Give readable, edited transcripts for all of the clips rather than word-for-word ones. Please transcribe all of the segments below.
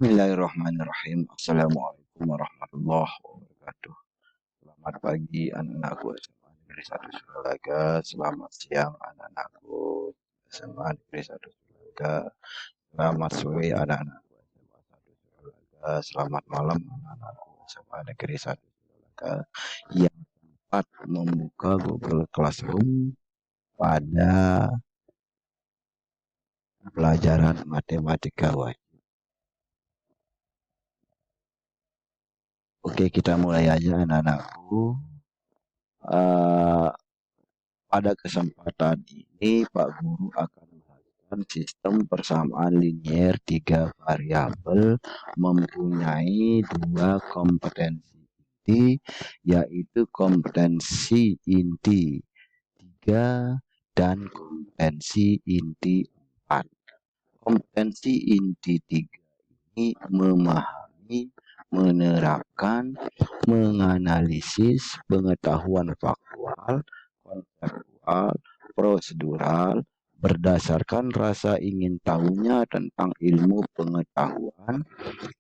Bismillahirrahmanirrahim. Assalamualaikum warahmatullahi wabarakatuh. Selamat pagi anak-anakku SMA Negeri 1 Sulaga. Selamat siang anak-anakku SMA Negeri 1 Sulaga. Selamat sore anak-anakku SMA 1 Sulaga. Selamat malam anak-anakku SMA Negeri 1 Sulaga yang sempat membuka Google Classroom pada pelajaran matematika wajib. Oke, kita mulai aja anak-anakku. Pada kesempatan ini Pak Guru akan menghasilkan sistem persamaan linier 3 variabel mempunyai 2 kompetensi inti, yaitu kompetensi inti 3 dan kompetensi inti 4. Kompetensi inti 3 ini memahami, menerapkan, menganalisis pengetahuan faktual, konseptual, prosedural, berdasarkan rasa ingin tahunya tentang ilmu pengetahuan,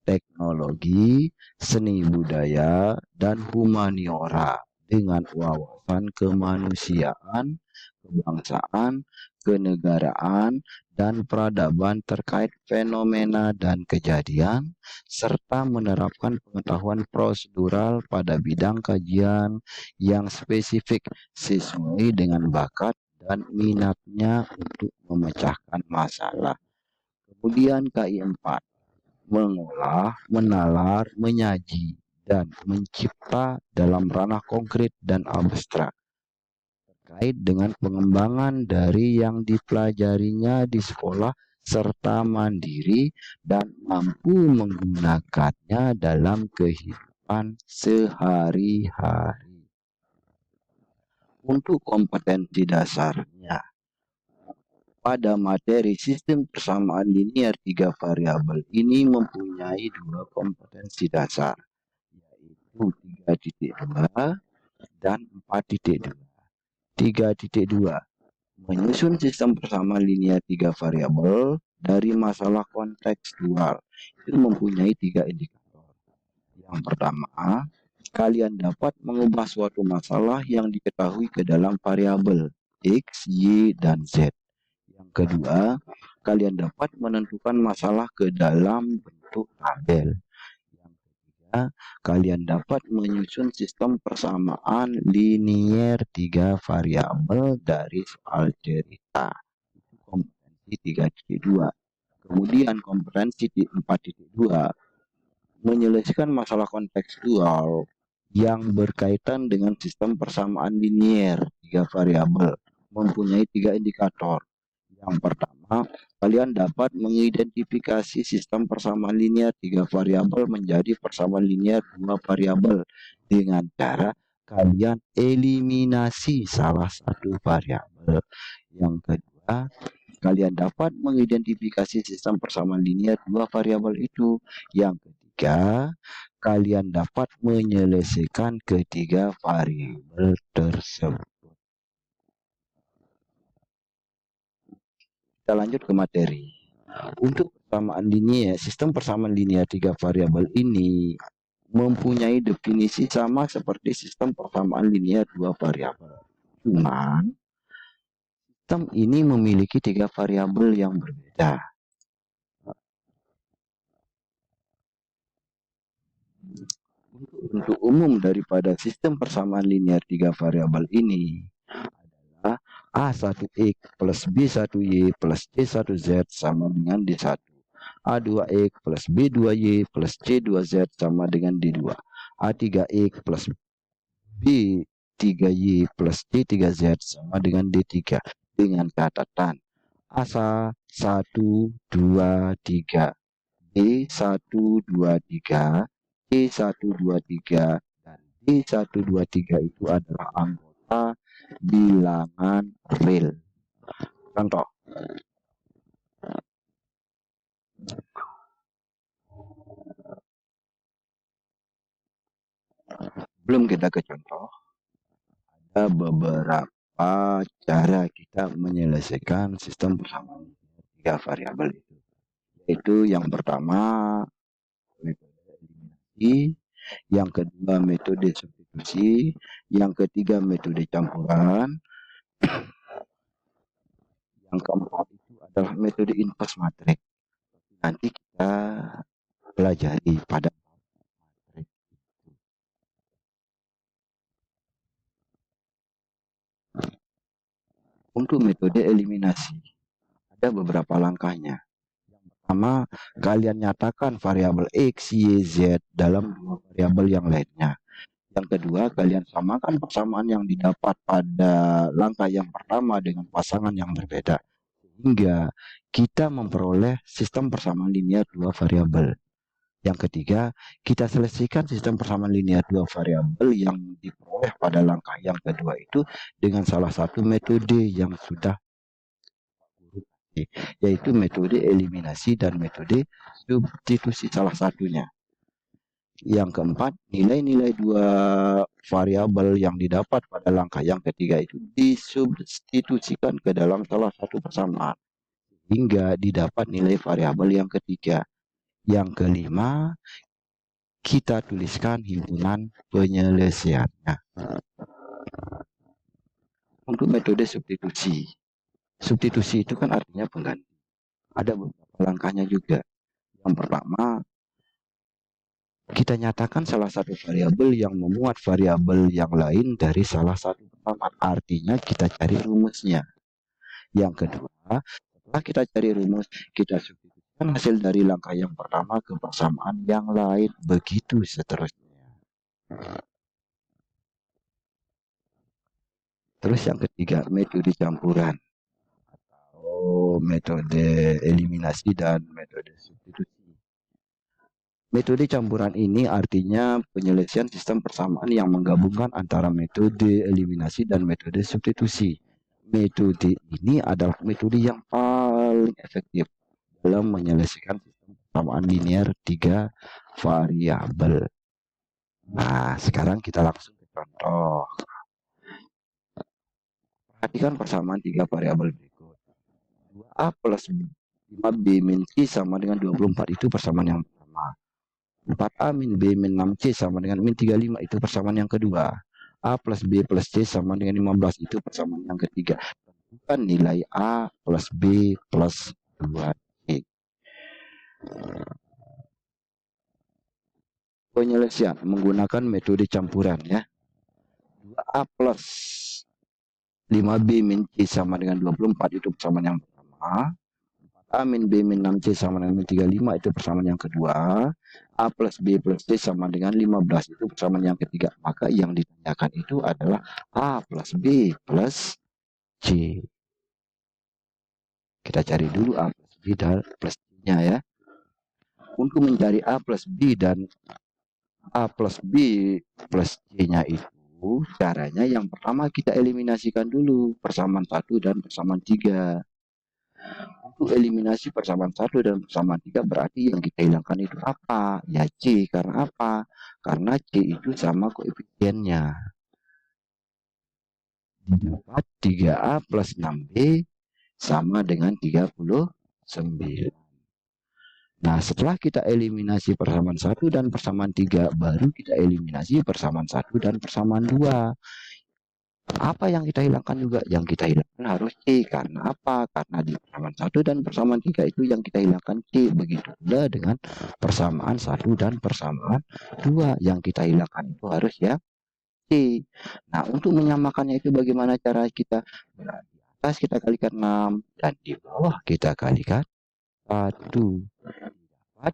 teknologi, seni budaya, dan humaniora dengan wawasan kemanusiaan, kebangsaan, kenegaraan, dan peradaban terkait fenomena dan kejadian, serta menerapkan pengetahuan prosedural pada bidang kajian yang spesifik sesuai dengan bakat dan minatnya untuk memecahkan masalah. Kemudian KI 4, mengolah, menalar, menyaji, dan mencipta dalam ranah konkret dan abstrak terkait dengan pengembangan dari yang dipelajarinya di sekolah serta mandiri dan mampu menggunakannya dalam kehidupan sehari-hari. Untuk kompetensi dasarnya, pada materi sistem persamaan linier 3 variabel ini mempunyai 2 kompetensi dasar, yaitu 3.2 dan 4.2. 3.2 menyusun sistem persamaan linier 3 variabel dari masalah kontekstual. Itu mempunyai 3 indikator. Yang pertama, kalian dapat mengubah suatu masalah yang diketahui ke dalam variabel X, Y, dan Z. Yang kedua, kalian dapat menentukan masalah ke dalam bentuk tabel. Yang ketiga, kalian dapat menyusun sistem persamaan linier 3 variabel dari soal cerita. Itu kompetensi 3.2. Kemudian kompetensi 4.2 menyelesaikan masalah kontekstual yang berkaitan dengan sistem persamaan linier 3 variabel mempunyai 3 indikator. Yang pertama, kalian dapat mengidentifikasi sistem persamaan linier 3 variabel menjadi persamaan linier 2 variabel dengan cara kalian eliminasi salah satu variabel. Yang kedua, kalian dapat mengidentifikasi sistem persamaan linier 2 variabel itu. Yang ketiga, kalian dapat menyelesaikan ketiga variabel tersebut. Kita lanjut ke materi. Untuk persamaan linier, sistem persamaan linier 3 variabel ini mempunyai definisi sama seperti sistem persamaan linier 2 variabel. Cuman sistem ini memiliki 3 variabel yang berbeda. Untuk umum daripada sistem persamaan linier 3 variabel ini adalah A1X plus B1Y plus C1Z sama dengan D1. A2X plus B2Y plus C2Z sama dengan D2. A3X plus B3Y plus D3Z sama dengan D3 dengan catatan A1, 2, 3, B1, 2, 3, C1, 2, 3, dan D1, 2, 3 itu adalah anggota bilangan real. Contoh. Belum kita ke contoh, ada beberapa cara kita menyelesaikan sistem persamaan 3 variabel itu. Yaitu yang pertama, eliminasi, yang kedua metode substitusi, yang ketiga metode campuran, yang keempat itu adalah metode inverse matrix. Nanti kita pelajari pada matrix. Untuk metode eliminasi ada beberapa langkahnya. Pertama, kalian nyatakan variabel X, Y, Z dalam dua variabel yang lainnya. Yang kedua, kalian samakan persamaan yang didapat pada langkah yang pertama dengan pasangan yang berbeda. Hingga kita memperoleh sistem persamaan linear dua variabel. Yang ketiga, kita selesaikan sistem persamaan linear dua variabel yang diperoleh pada langkah yang kedua itu dengan salah satu metode yang sudah, yaitu metode eliminasi dan metode substitusi salah satunya. Yang keempat, nilai-nilai dua variabel yang didapat pada langkah yang ketiga itu disubstitusikan ke dalam salah satu persamaan hingga didapat nilai variabel yang ketiga. Yang kelima, kita tuliskan himpunan penyelesaiannya. Untuk metode substitusi. Substitusi itu kan artinya pengganti. Ada beberapa langkahnya juga. Yang pertama, kita nyatakan salah satu variabel yang memuat variabel yang lain dari salah satu persamaan. Artinya kita cari rumusnya. Yang kedua, setelah kita cari rumus, kita substitusikan hasil dari langkah yang pertama ke persamaan yang lain. Begitu seterusnya. Terus yang ketiga, metode campuran. Metode eliminasi dan metode substitusi. Metode campuran ini artinya penyelesaian sistem persamaan yang menggabungkan antara metode eliminasi dan metode substitusi. Metode ini adalah metode yang paling efektif dalam menyelesaikan sistem persamaan linear tiga variabel. Nah, sekarang kita langsung ke contoh. Perhatikan persamaan tiga variabel berikut. 2A plus 5B min C sama dengan 24 itu persamaan yang pertama. 4A min B min 6C sama dengan min 35 itu persamaan yang kedua. A plus B plus C sama dengan 15 itu persamaan yang ketiga. Tentukan nilai A plus B plus 2C. Penyelesaian menggunakan metode campuran ya. 2A plus 5B min C sama dengan 24 itu persamaan yang pertama. A min B min 6C sama dengan min 35 itu persamaan yang kedua. A plus B plus C sama dengan 15 itu persamaan yang ketiga. Maka yang ditanyakan itu adalah A plus B plus C. Kita cari dulu A plus B dan plus C-nya ya. Untuk mencari A plus B dan A plus B plus C-nya itu caranya yang pertama kita eliminasikan dulu persamaan 1 dan persamaan 3. Untuk eliminasi persamaan 1 dan persamaan 3 berarti yang kita hilangkan itu apa? Ya C. Karena apa? Karena C itu sama koefisiennya. Dapat 3A plus 6B sama dengan 39. Nah, setelah kita eliminasi persamaan 1 dan persamaan 3, baru kita eliminasi persamaan 1 dan persamaan 2. Apa yang kita hilangkan juga? Yang kita hilangkan harus C. Karena apa? Karena di persamaan 1 dan persamaan 3 itu yang kita hilangkan C. Begitu pula dengan persamaan 1 dan persamaan 2. Yang kita hilangkan itu harus ya C. Nah, untuk menyamakannya itu bagaimana cara kita? Berarti di atas kita kalikan 6 dan di bawah kita kalikan 1. Dapat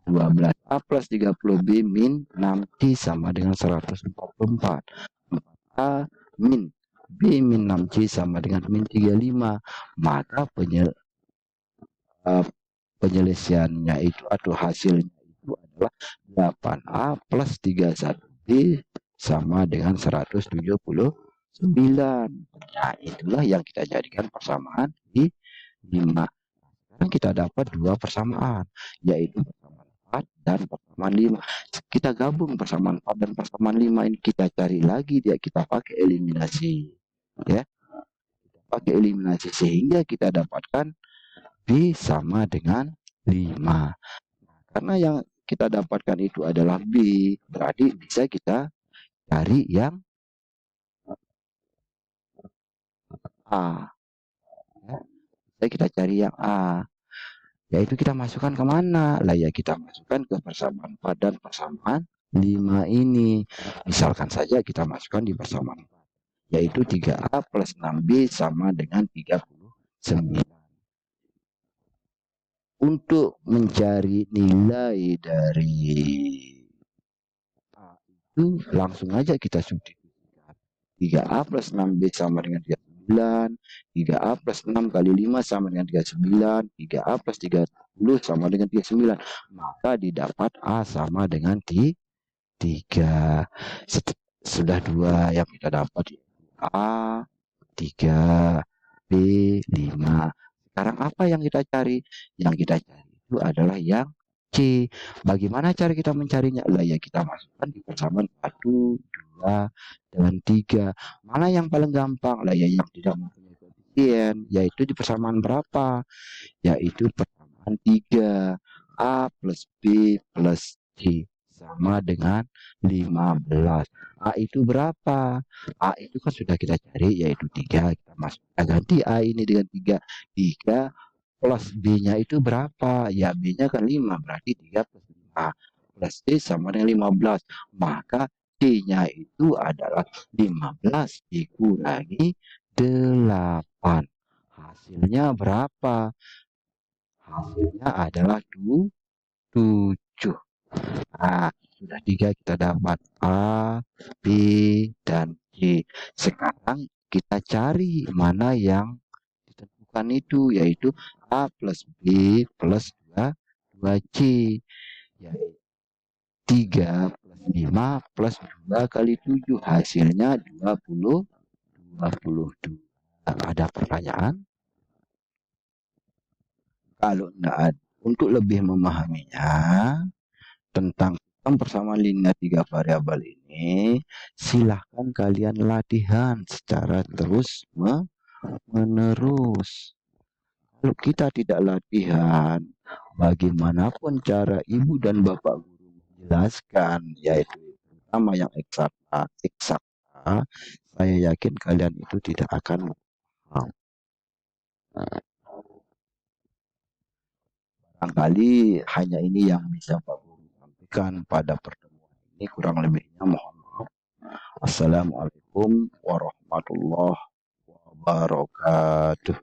12A plus 30B min 6C sama dengan 144. 4A min B min 6C sama dengan min 35. Maka penyelesaiannya itu atau hasilnya itu adalah 8A plus 31B sama dengan 179. Nah, itulah yang kita jadikan persamaan di 5. Sekarang kita dapat dua persamaan, yaitu persamaan 4 dan persamaan 5. Kita gabung persamaan 4 dan persamaan 5 ini, kita cari lagi dia, kita pakai eliminasi ya. Kita pakai eliminasi sehingga kita dapatkan B sama dengan 5. Karena yang kita dapatkan itu adalah B, berarti bisa kita cari yang A. Ya. Bisa kita cari yang A. Yaitu kita masukkan ke mana? Lah ya kita masukkan ke persamaan 4 dan persamaan 5 ini. Misalkan saja kita masukkan di persamaan 4. Yaitu 3A plus 6B sama dengan 39. Untuk mencari nilai dari A itu langsung aja kita substitusikan. 3A plus 6B sama dengan 39. 3A plus 6 kali 5 sama dengan 39. 3A plus 30 sama dengan 39. Maka didapat A sama dengan 3. Sudah 2 yang kita dapat. A 3, B 5. Sekarang apa yang kita cari? Yang kita cari itu adalah yang C. Bagaimana cara kita mencarinya? Lah ya kita masukkan di persamaan 1, 2, dan 3. Mana yang paling gampang? Lah ya yang tidak mempunyai koefisien, yaitu di persamaan berapa? Yaitu persamaan 3. A plus B plus C sama dengan 15. A itu berapa? A itu kan sudah kita cari, yaitu 3. Kita masukkan ganti A ini dengan 3. 3 plus B-nya itu berapa? Ya B-nya kan 5, berarti 3 plus 5 plus C sama dengan 15. Maka C-nya itu adalah 15 dikurangi 8. Hasilnya berapa? Hasilnya adalah 7. Nah, sudah 3 kita dapat A, B, dan C. Sekarang kita cari mana yang ditentukan itu, yaitu A plus B plus 2C. Yaitu 3 plus 5 plus 2 kali 7. Hasilnya 22. Ada pertanyaan? Kalau tidak ada, untuk lebih memahaminya tentang persamaan linear 3 variabel ini, silahkan kalian latihan secara terus menerus. Kalau kita tidak latihan, bagaimanapun cara ibu dan bapak guru menjelaskan, yaitu terutama yang eksakta, saya yakin kalian itu tidak akan paham. Barangkali hanya ini yang bisa Pak Guru sampaikan pada pertemuan ini, kurang lebihnya mohon maaf. Assalamualaikum warahmatullahi wabarakatuh.